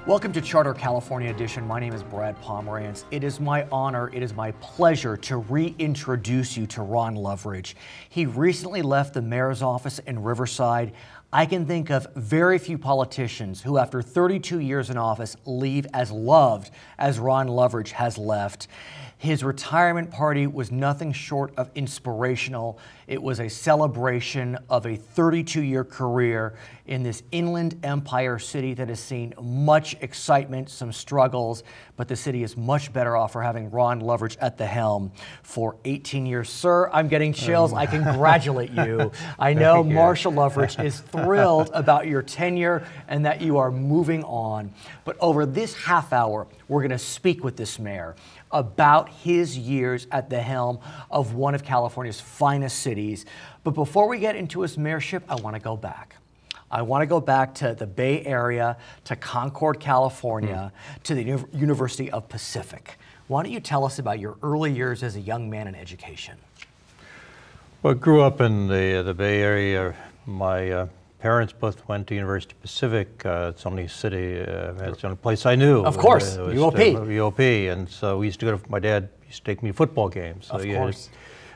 Welcome to Charter California Edition. My name is Brad Pomerance. It is my honor, it is my pleasure to reintroduce you to Ron Loveridge. He recently left the mayor's office in Riverside. I can think of very few politicians who, after 32 years in office, leave as loved as Ron Loveridge has left. His retirement party was nothing short of inspirational. It was a celebration of a 32-year career in this inland empire city that has seen much excitement, some struggles, but the city is much better off for having Ron Loveridge at the helm for 18 years. Sir, I'm getting chills. I congratulate you. I know Marshall Loveridge is thrilled about your tenure and that you are moving on. But over this half hour, we're going to speak with this mayor about his years at the helm of one of California's finest cities. But before we get into his mayorship, I want to go back. I want to go back to the Bay Area, to Concord, California, to the University of Pacific. Why don't you tell us about your early years as a young man in education? Well, I grew up in the Bay Area. My parents both went to University of Pacific. It's the only city, it's the only place I knew. Of course, UOP. UOP, and so we used to go to, my dad used to take me to football games. So of course.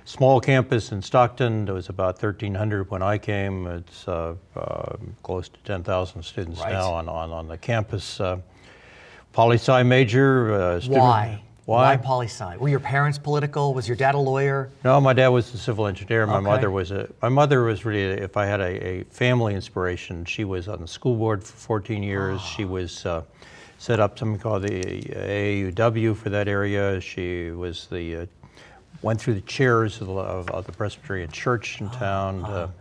Small campus in Stockton. There was about 1,300 when I came. It's close to 10,000 students now on the campus. Poli-sci major. Why? Why poli-sci? Were your parents political? Was your dad a lawyer? No, my dad was a civil engineer. My mother was really, if I had a family inspiration, she was on the school board for 14 years. She was set up something called the AAUW for that area. She was went through the chairs of the Presbyterian church in town.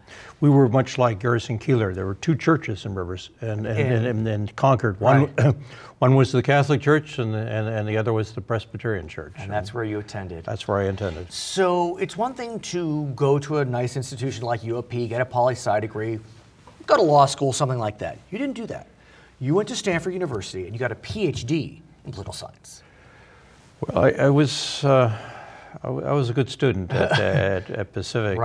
We were much like Garrison Keillor. There were two churches in Rivers and Concord. One was the Catholic Church, and the other was the Presbyterian Church. And that's where you attended. That's where I attended. So it's one thing to go to a nice institution like UOP, get a poli-sci degree, go to law school, something like that. You didn't do that. You went to Stanford University and you got a PhD in political science. Well, I was a good student at Pacific,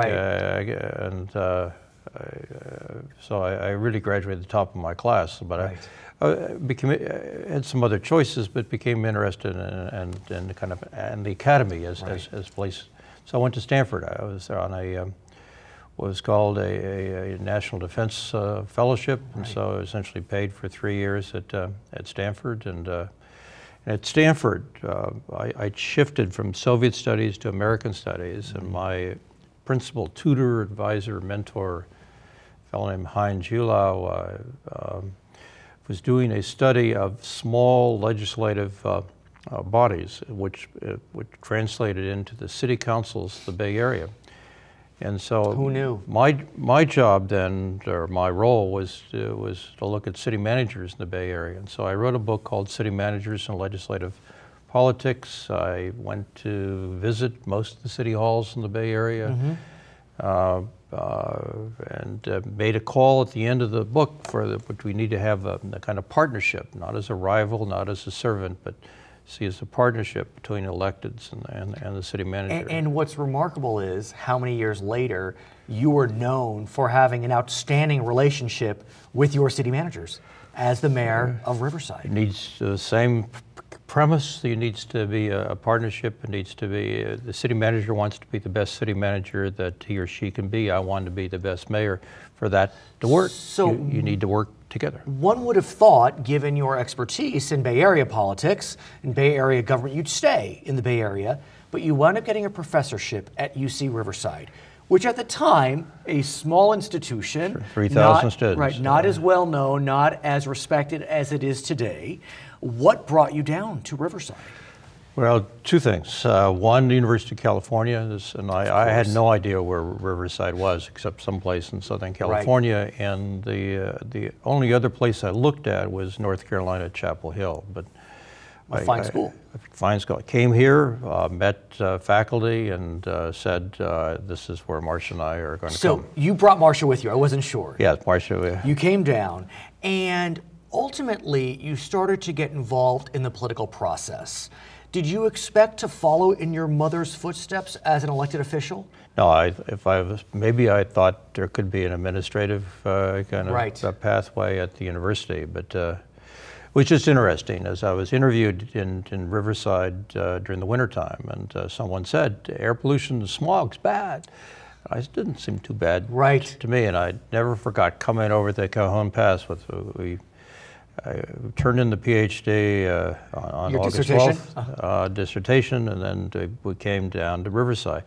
so I really graduated at the top of my class. But I had some other choices, but became interested in the academy as place. So I went to Stanford. I was on what was called a National Defense Fellowship, and so I essentially paid for 3 years at Stanford. And at Stanford, I shifted from Soviet studies to American studies, and my principal tutor, advisor, mentor, a fellow named Hein Julau, was doing a study of small legislative bodies, which translated into the city councils of the Bay Area. And so who knew? My job then, or my role, was to look at city managers in the Bay Area. And so I wrote a book called City Managers and Legislative Politics. I went to visit most of the city halls in the Bay Area, and made a call at the end of the book which we need to have a kind of partnership, not as a rival, not as a servant, but see as a partnership between electeds and the city manager. And what's remarkable is how many years later you were known for having an outstanding relationship with your city managers as the mayor of Riverside. It needs the same premise. It needs to be a partnership. It needs to be, the city manager wants to be the best city manager that he or she can be. I want to be the best mayor. For that to work, so you need to work together. One would have thought, given your expertise in Bay Area politics and Bay Area government, you'd stay in the Bay Area, but you wound up getting a professorship at UC Riverside, which at the time, a small institution, 3,000 students. Right, not as well known, not as respected as it is today. What brought you down to Riverside? Well, two things. One, the University of California, and I had no idea where Riverside was except someplace in Southern California, and the only other place I looked at was North Carolina, Chapel Hill. But fine school. Fine school. I came here, met faculty, and said, this is where Marcia and I are going to come. So you brought Marcia with you. I wasn't sure. Yeah, Marcia. You came down, and ultimately you started to get involved in the political process. Did you expect to follow in your mother's footsteps as an elected official? No, maybe I thought there could be an administrative kind of pathway at the university, but was just interesting. As I was interviewed in Riverside during the wintertime, and someone said, air pollution, smog's bad. It didn't seem too bad to me, and I never forgot coming over the Cajon Pass with I turned in the PhD on Your August dissertation? 12th, dissertation, and then we came down to Riverside.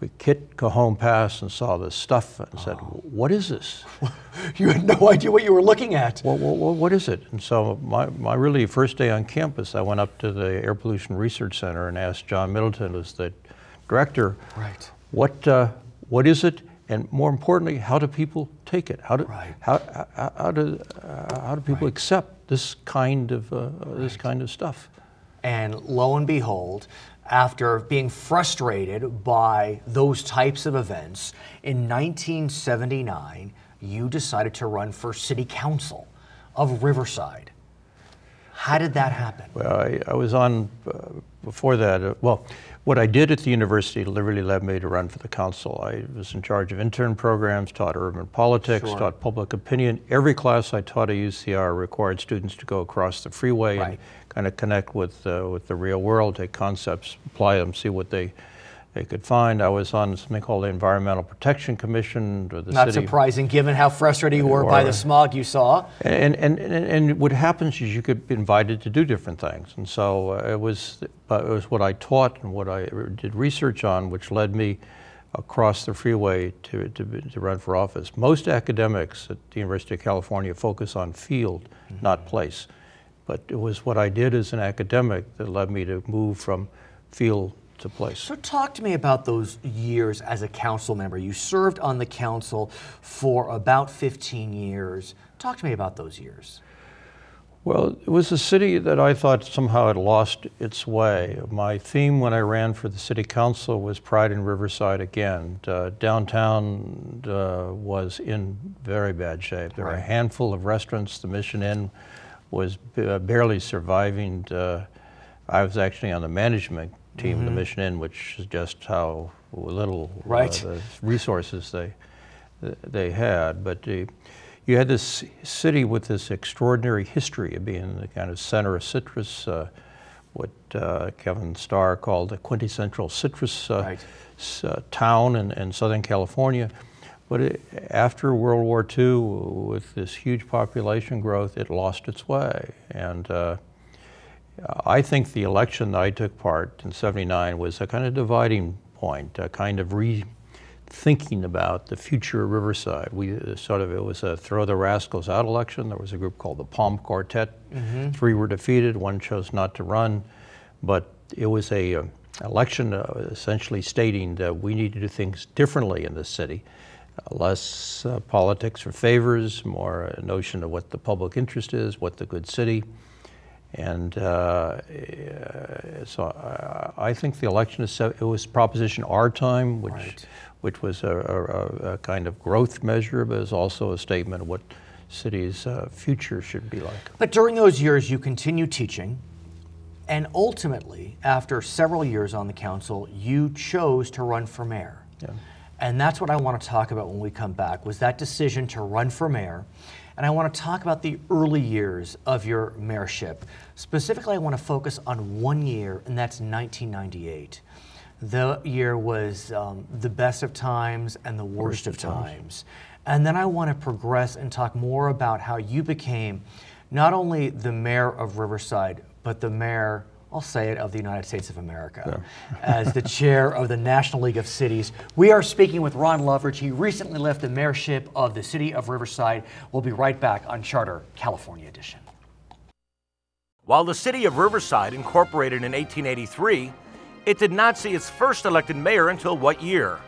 We hit Cajon Pass and saw this stuff and said, what is this? You had no idea what you were looking at. What is it? And so my really first day on campus, I went up to the Air Pollution Research Center and asked John Middleton, who's the director, what is it? And more importantly, how do people take it? How do people accept this kind of stuff? And lo and behold, after being frustrated by those types of events, in 1979, you decided to run for city council of Riverside. How did that happen? Well, I was on before that. Well, what I did at the university really led me to run for the council. I was in charge of intern programs, taught urban politics, taught public opinion. Every class I taught at UCR required students to go across the freeway and kind of connect with the real world, take concepts, apply them, see what they could find. I was on something called the Environmental Protection Commission. Not surprising, given how frustrated you were by the smog you saw. And what happens is you get invited to do different things. And so it was what I taught and what I did research on, which led me across the freeway to run for office. Most academics at the University of California focus on field, not place. But it was what I did as an academic that led me to move from field to place. So talk to me about those years as a council member. You served on the council for about 15 years. Talk to me about those years. Well, it was a city that I thought somehow had lost its way. My theme when I ran for the city council was pride in Riverside again. Downtown was in very bad shape. There were a handful of restaurants. The Mission Inn was barely surviving. I was actually on the management team of the Mission Inn, which is just how little the resources they had. But you had this city with this extraordinary history of being the kind of center of citrus, what Kevin Starr called the quintessential citrus town in Southern California. But after World War II, with this huge population growth, it lost its way. And I think the election that I took part in '79 was a kind of dividing point, a kind of rethinking about the future of Riverside. It was a throw the rascals out election. There was a group called the Palm Quartet. 3 were defeated, 1 chose not to run. But it was a election essentially stating that we need to do things differently in this city. Less politics or favors, more a notion of what the public interest is, what the good city. And so I think the election it was Proposition R time, which was a kind of growth measure, but is also a statement of what city's future should be like. But during those years, you continued teaching, and ultimately, after several years on the council, you chose to run for mayor. Yeah. And that's what I want to talk about when we come back, was that decision to run for mayor. And I want to talk about the early years of your mayorship. Specifically, I want to focus on 1 year, and that's 1998. The year was the best of times and the worst of times. And then I want to progress and talk more about how you became not only the mayor of Riverside, but the mayor, I'll say it, of the United States of America, as the chair of the National League of Cities. We are speaking with Ron Loveridge. He recently left the mayorship of the city of Riverside. We'll be right back on Charter California Edition. While the city of Riverside incorporated in 1883, it did not see its first elected mayor until what year?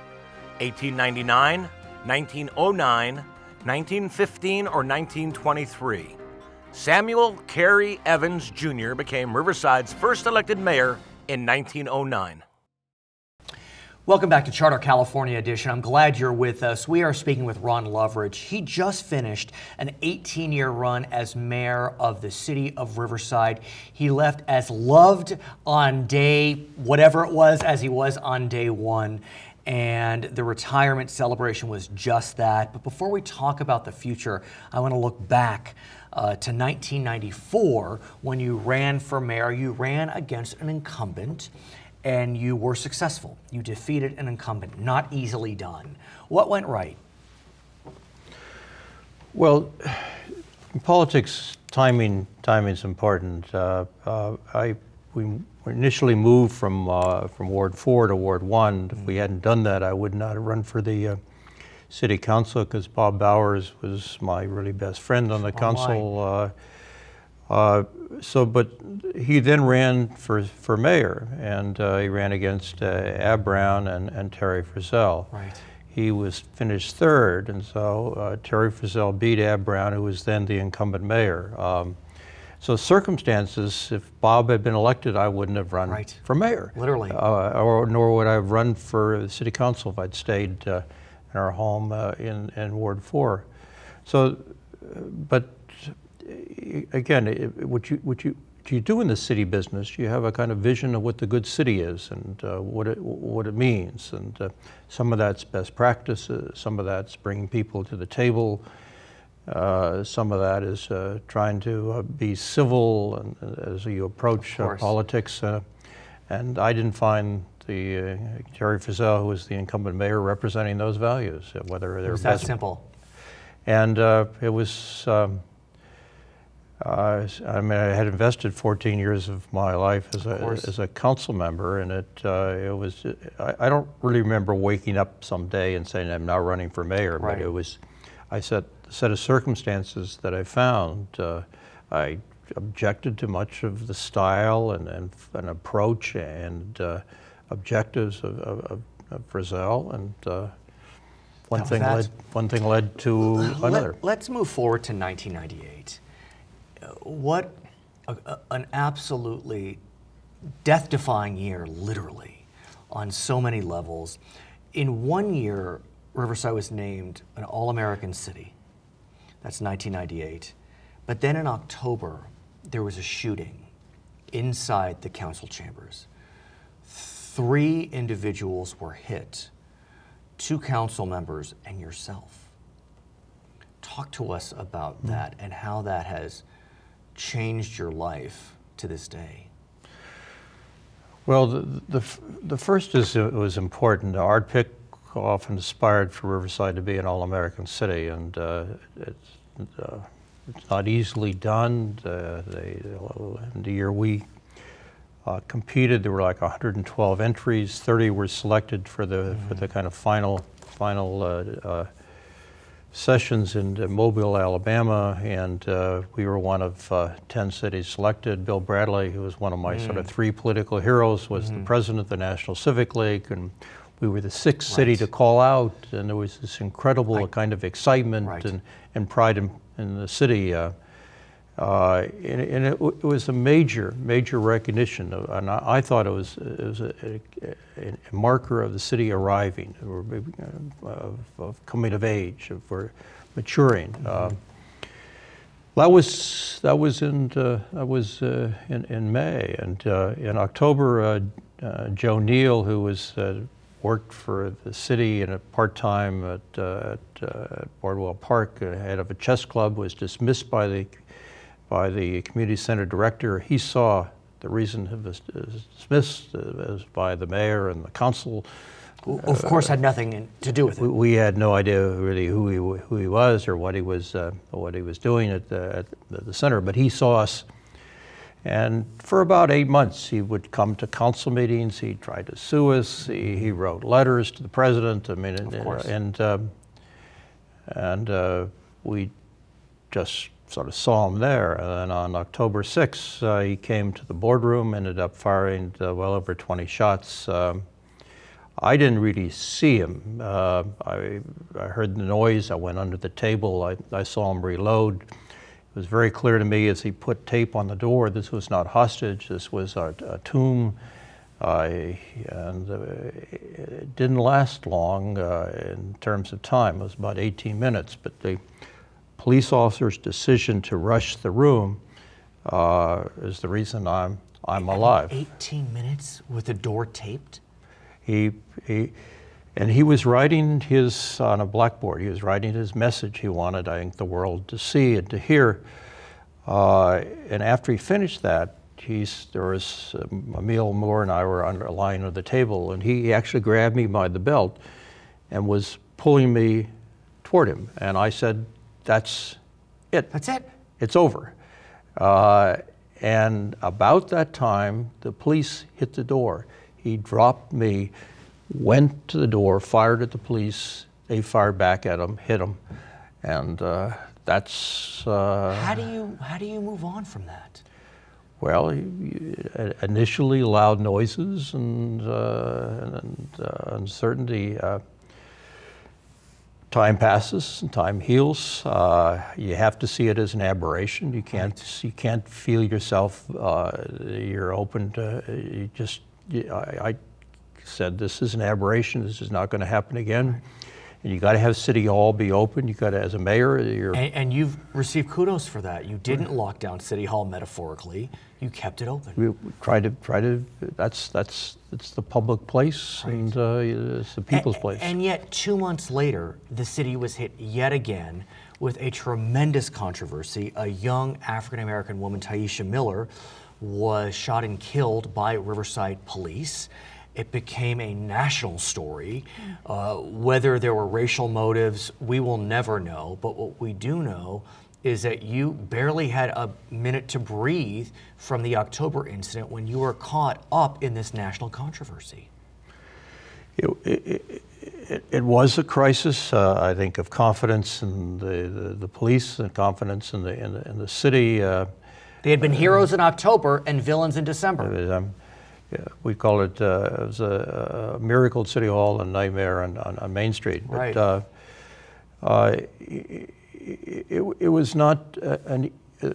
1899, 1909, 1915, or 1923? Samuel Carey Evans Jr. became Riverside's first elected mayor in 1909. Welcome back to Charter California Edition. I'm glad you're with us. We are speaking with Ron Loveridge. He just finished an 18-year run as mayor of the city of Riverside. He left as loved on day whatever it was as he was on day one. and the retirement celebration was just that. But before we talk about the future, I want to look back to 1994 when you ran for mayor. You ran against an incumbent and you were successful. You defeated an incumbent, not easily done. What went right? Well, in politics, timing's important. We initially moved from Ward 4 to Ward 1. If we hadn't done that, I would not have run for the city council, because Bob Bowers was my really best friend on the council. But he then ran for mayor, and he ran against Ab Brown and Terry Frizzell. Right. He was finished third, and so Terry Frizzell beat Ab Brown, who was then the incumbent mayor. So circumstances, if Bob had been elected, I wouldn't have run for mayor. Literally. Nor would I have run for the city council if I'd stayed in our home in Ward 4. So, but again, what you do in the city business, you have a kind of vision of what the good city is and what it means. And some of that's best practices, some of that's bringing people to the table. Some of that is trying to be civil and, as you approach politics. And I didn't find the Terry Frizzell, who was the incumbent mayor, representing those values. Whether they're that simple. And it was. I mean, I had invested 14 years of my life as a council member, and it was. I don't really remember waking up some day and saying I'm now running for mayor, but it was. I set a set of circumstances that I found. I objected to much of the style and approach and objectives of Frizzell, and one thing led to another. Let's move forward to 1998. What an absolutely death-defying year, literally, on so many levels. In 1 year, Riverside was named an All-American City. That's 1998. But then in October, there was a shooting inside the council chambers. 3 individuals were hit, 2 council members and yourself. Talk to us about that and how that has changed your life to this day. Well, the first is it was important. Art Pick often aspired for Riverside to be an all-American city, and it's not easily done. In the year we competed, there were like 112 entries. 30 were selected for the kind of final sessions in Mobile, Alabama, and we were one of 10 cities selected. Bill Bradley, who was one of my sort of 3 political heroes, was the president of the National Civic League, and we were the 6th city to call out, and there was this incredible kind of excitement and pride in the city. And it was a major recognition, and I thought it was a marker of the city arriving, of coming of age, of maturing. That was in May, and in October, Joe Neal, who was worked for the city in a part-time at Boardwell Park, head of a chess club, was dismissed by the community center director. He saw the reason he was dismissed as by the mayor and the council. Of course, had nothing to do with it. We had no idea really who he was or what he was doing at the center. But he saw us, and for about 8 months he would come to council meetings. He tried to sue us. He wrote letters to the president. I mean, and we just sort of saw him there. And then on October 6th, he came to the boardroom, ended up firing well over 20 shots. I didn't really see him. I heard the noise. I went under the table. I saw him reload. It was very clear to me as he put tape on the door, this was not hostage, this was a tomb. And it didn't last long in terms of time. It was about 18 minutes, but the police officer's decision to rush the room is the reason I'm alive. 18 minutes with the door taped? He And he was writing on a blackboard, he was writing his message he wanted, I think, the world to see and to hear. And after he finished that, there was Emil Moore and I were lying on the table, and he actually grabbed me by the belt and was pulling me toward him. And I said, "That's it. That's it. It's over." And about that time, the police hit the door. He dropped me, went to the door, fired at the police. They fired back at him, hit him, and that's. How do you move on from that? Well, initially loud noises and uncertainty. Time passes and time heals. You have to see it as an aberration. You can't feel yourself. You're open to. I said, this is an aberration. This is not going to happen again. And you got to have City Hall be open. You got to, as a mayor, and you've received kudos for that. You didn't lock down City Hall metaphorically. You kept it open. We try to. It's the public place, right. And it's the people's place. And yet, 2 months later, the city was hit yet again with a tremendous controversy. A young African-American woman, Taisha Miller, was shot and killed by Riverside police. It became a national story. Whether there were racial motives, we will never know. But what we do know is that you barely had a minute to breathe from the October incident when you were caught up in this national controversy. It was a crisis, I think, of confidence in the police and confidence in the city. They had been heroes in October and villains in December. Yeah, we call it, it was a miracle at City Hall and nightmare on Main Street. Right. But it was not,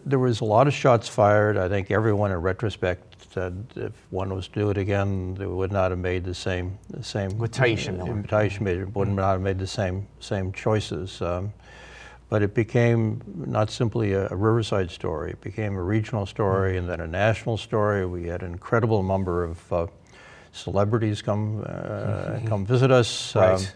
there was a lot of shots fired. I think everyone in retrospect said if one was to do it again, they would not have made the same. With Taisha Miller. Taisha would not have made the same choices. But it became not simply a Riverside story, it became a regional story and then a national story. We had an incredible number of celebrities come visit us. Right.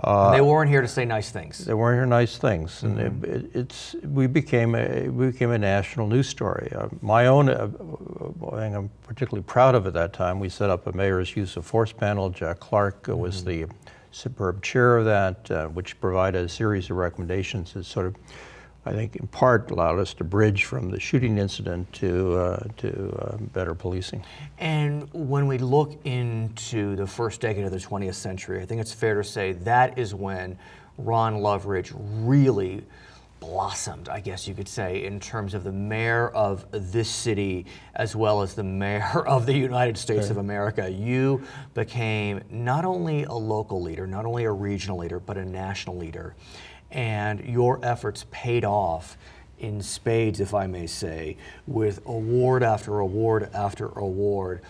And they weren't here to say nice things. They weren't here nice things. And we became a national news story. My own thing I'm particularly proud of at that time, we set up a mayor's use of force panel. Jack Clark was the superb chair of that, which provided a series of recommendations that sort of, I think, in part allowed us to bridge from the shooting incident to better policing. And when we look into the first decade of the 20th century, I think it's fair to say that is when Ron Loveridge really blossomed, I guess you could say, in terms of the mayor of this city as well as the mayor of the United States of America. You became not only a local leader, not only a regional leader, but a national leader. And your efforts paid off in spades, if I may say, with award after award after award.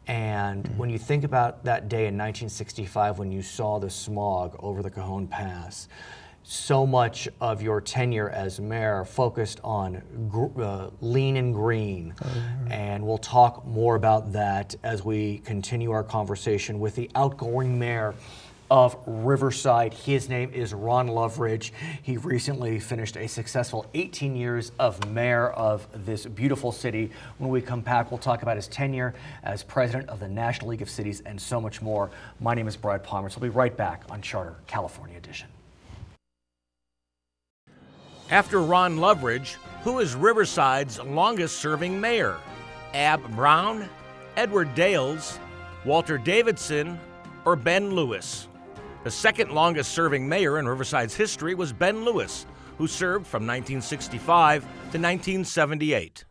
And when you think about that day in 1965 when you saw the smog over the Cajon Pass, so much of your tenure as mayor focused on lean and green. And we'll talk more about that as we continue our conversation with the outgoing mayor of Riverside. His name is Ron Loveridge. He recently finished a successful 18 years of mayor of this beautiful city. When we come back, we'll talk about his tenure as president of the National League of Cities and so much more. My name is Brad Pomerance. We'll be right back on Charter California Edition. After Ron Loveridge, who is Riverside's longest-serving mayor? Ab Brown, Edward Dales, Walter Davidson, or Ben Lewis? The second longest-serving mayor in Riverside's history was Ben Lewis, who served from 1965 to 1978.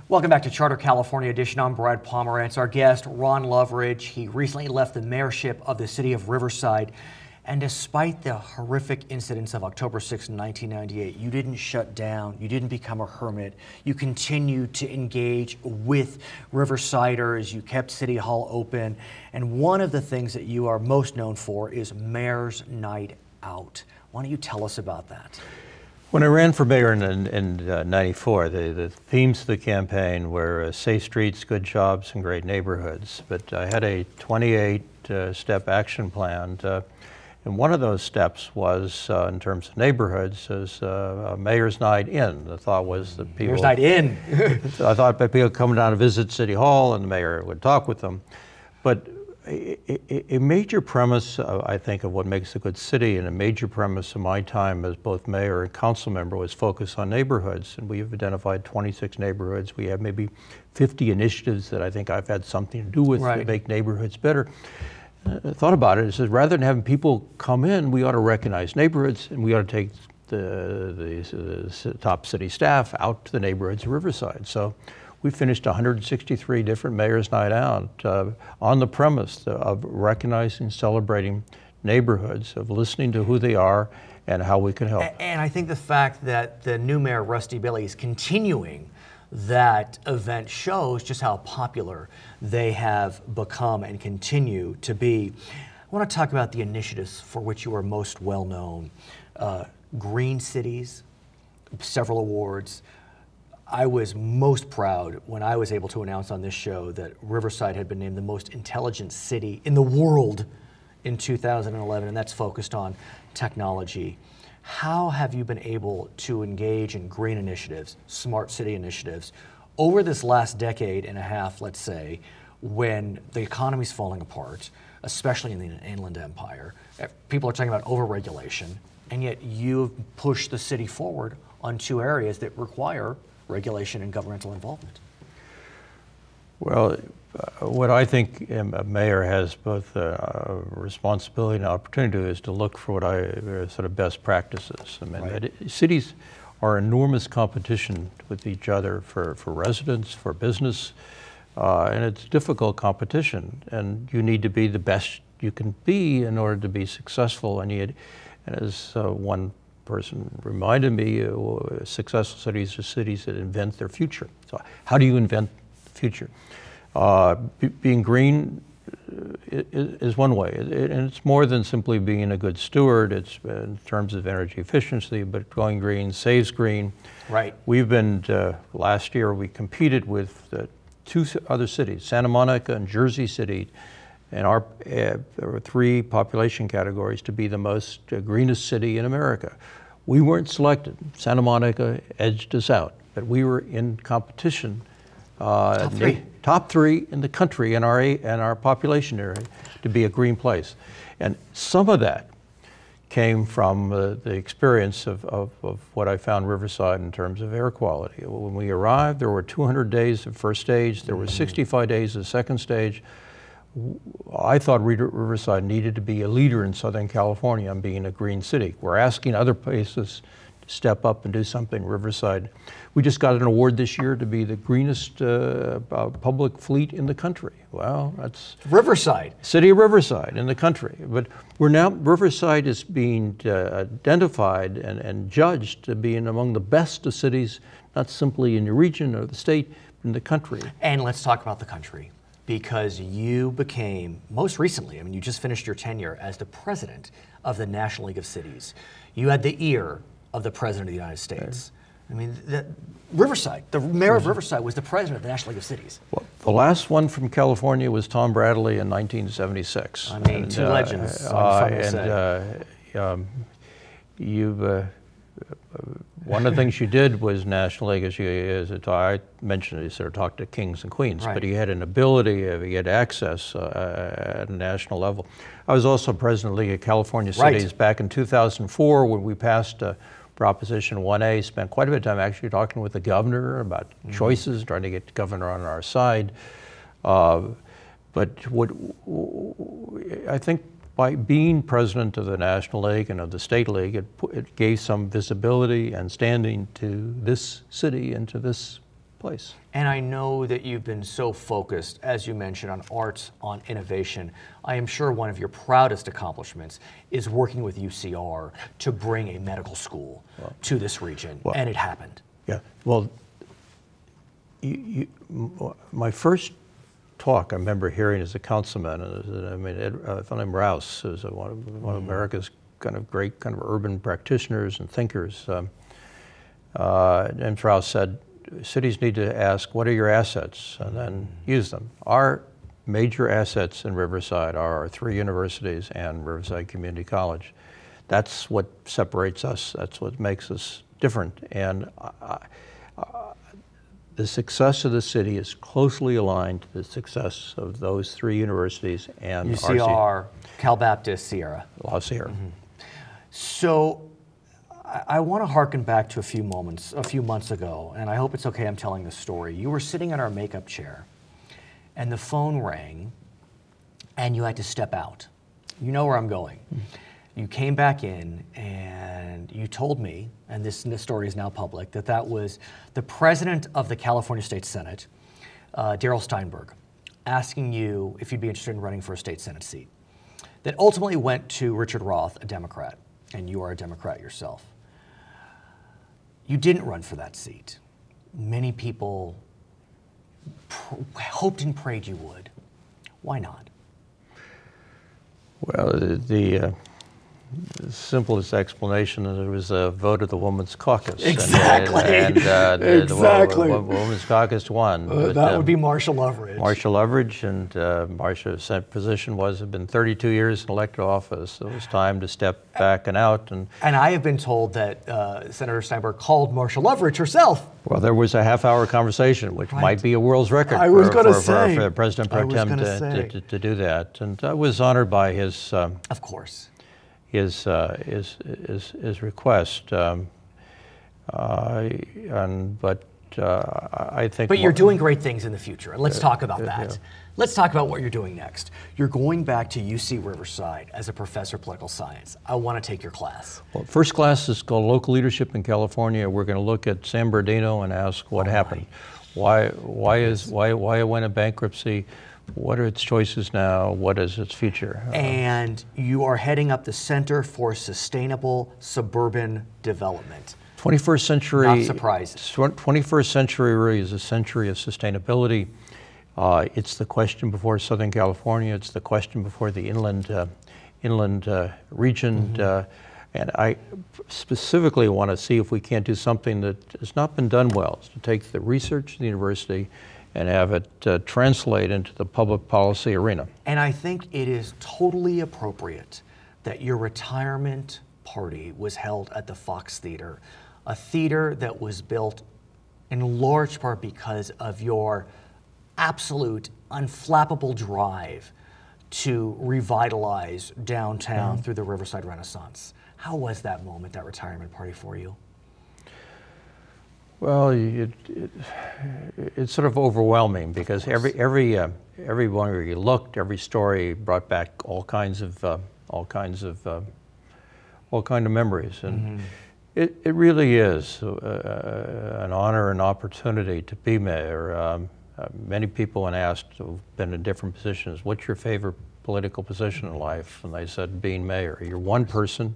Welcome back to Charter California Edition. I'm Brad Pomerance. Our guest, Ron Loveridge. He recently left the mayorship of the city of Riverside. And despite the horrific incidents of October 6, 1998, you didn't shut down, you didn't become a hermit, you continued to engage with Riversiders, you kept City Hall open, and one of the things that you are most known for is Mayor's Night Out. Why don't you tell us about that? When I ran for mayor in 94, the themes of the campaign were safe streets, good jobs, and great neighborhoods. But I had a 28 8-step action plan. And one of those steps was, in terms of neighborhoods, is a mayor's night in. The thought was that people— Mayor's night in. I thought that people come down to visit City Hall and the mayor would talk with them. But a major premise, I think, of what makes a good city, and a major premise of my time as both mayor and council member, was focus on neighborhoods. And we've identified 26 neighborhoods. We have maybe 50 initiatives that I think I've had something to do with to make neighborhoods better. I thought about it. It says, rather than having people come in, we ought to recognize neighborhoods, and we ought to take the top city staff out to the neighborhoods of Riverside. So we finished 163 different Mayor's Night Out on the premise of recognizing, celebrating neighborhoods, of listening to who they are and how we can help. And I think the fact that the new mayor, Rusty Bailey, is continuing that event shows just how popular they have become and continue to be. I want to talk about the initiatives for which you are most well known. Green Cities, several awards. I was most proud when I was able to announce on this show that Riverside had been named the most intelligent city in the world in 2011, and that's focused on technology. How have you been able to engage in green initiatives, smart city initiatives, over this last decade and a half, let's say, when the economy's falling apart, especially in the Inland Empire? People are talking about overregulation, and yet you've pushed the city forward on two areas that require regulation and governmental involvement. Well, what I think a mayor has both a responsibility and opportunity to do is to look for what sort of best practices. I mean, cities are enormous competition with each other for residents, for business, and it's difficult competition. And you need to be the best you can be in order to be successful. And as one person reminded me, successful cities are cities that invent their future. So how do you invent the future? Being green is one way, and it's more than simply being a good steward. It's in terms of energy efficiency, but going green saves green. Right. We've been, last year we competed with two other cities, Santa Monica and Jersey City, and there were 3 population categories to be the most greenest city in America. We weren't selected. Santa Monica edged us out, but we were in competition. Top three in the country in our population area to be a green place. And some of that came from the experience of what I found Riverside in terms of air quality. When we arrived, there were 200 days of first stage, there were 65 days of second stage. I thought Riverside needed to be a leader in Southern California on being a green city. We're asking other places to step up and do something. Riverside, we just got an award this year to be the greenest public fleet in the country. Well, that's Riverside. City of Riverside in the country. But Riverside is being identified and judged to being among the best of cities, not simply in the region or the state, but in the country. And let's talk about the country, because you became, most recently, I mean, you just finished your tenure as the president of the National League of Cities. You had the ear of the President of the United States. I mean, Riverside, the mayor of Riverside was the president of the National League of Cities. Well, the last one from California was Tom Bradley in 1976. I mean, two legends. One of the things you did was National League, as I mentioned, you sort of talked to kings and queens, but he had an ability, he had access at a national level. I was also president of the League of California Cities back in 2004 when we passed Proposition 1A, spent quite a bit of time actually talking with the governor about choices, trying to get the governor on our side. But what I think by being president of the National League and of the State League, it gave some visibility and standing to this city and to this place. And I know that you've been so focused, as you mentioned, on arts, on innovation. I am sure one of your proudest accomplishments is working with UCR to bring a medical school to this region, and it happened. Yeah, well, my first talk I remember hearing as a councilman, a fellow named Rouse, who's one of America's kind of great kind of urban practitioners and thinkers, and Rouse said, cities need to ask, what are your assets, and then use them. Our major assets in Riverside are our 3 universities and Riverside Community College. That's what separates us. That's what makes us different. And the success of the city is closely aligned to the success of those 3 universities and UCR, Cal Baptist, Sierra. La Sierra. So I want to harken back to a few months ago, and I hope it's okay I'm telling this story. You were sitting in our makeup chair, and the phone rang, and you had to step out. You know where I'm going. You came back in, and you told me, and this story is now public, that was the president of the California State Senate, Darrell Steinberg, asking you if you'd be interested in running for a state Senate seat. That ultimately went to Richard Roth, a Democrat, and you are a Democrat yourself. You didn't run for that seat. Many people hoped and prayed you would. Why not? Well, the simplest explanation is it was a vote of the Women's Caucus. Exactly. The Women's Caucus won. That would be Marshall Loveridge. Marshall Loveridge, and Marshall's position had been 32 years in elected office. So it was time to step back and out. And I have been told that Senator Steinberg called Marshall Loveridge herself. Well, there was a half-hour conversation, which might be a world's record for President Pro Tem to do that. And I was honored by his... of course. His request, I think. But you're doing great things in the future, and let's talk about that. Let's talk about what you're doing next. You're going back to UC Riverside as a professor of political science. I want to take your class. Well, first class is called Local Leadership in California. We're going to look at San Bernardino and ask what happened. Why it went in bankruptcy? What are its choices now? What is its future? And you are heading up the Center for Sustainable Suburban Development. 21st century. Not surprised. 21st century really is a century of sustainability. It's the question before Southern California. It's the question before the inland region. And I specifically want to see if we can't do something that has not been done well, is to take the research of the university and have it translate into the public policy arena. And I think it is totally appropriate that your retirement party was held at the Fox Theater, a theater that was built in large part because of your absolute unflappable drive to revitalize downtown through the Riverside Renaissance. How was that moment, that retirement party for you? Well, it's sort of overwhelming because everywhere you looked, every story brought back all kinds of memories, and it really is an honor and opportunity to be mayor. Many people, when asked, who've been in different positions, what's your favorite political position in life? And they said, being mayor. You're one person.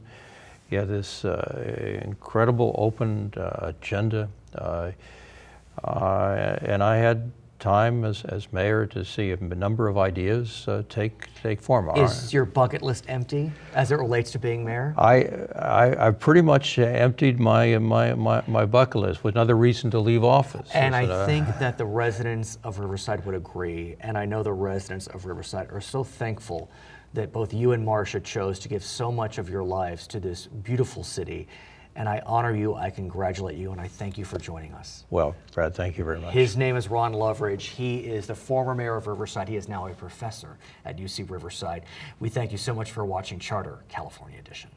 You have this incredible open agenda. And I had time as mayor to see a number of ideas take form. Is your bucket list empty as it relates to being mayor? I pretty much emptied my bucket list with another reason to leave office. And I think that the residents of Riverside would agree, and I know the residents of Riverside are so thankful that both you and Marcia chose to give so much of your lives to this beautiful city. And I honor you, I congratulate you, and I thank you for joining us. Well, Brad, thank you very much. His name is Ron Loveridge. He is the former mayor of Riverside. He is now a professor at UC Riverside. We thank you so much for watching Charter California Edition.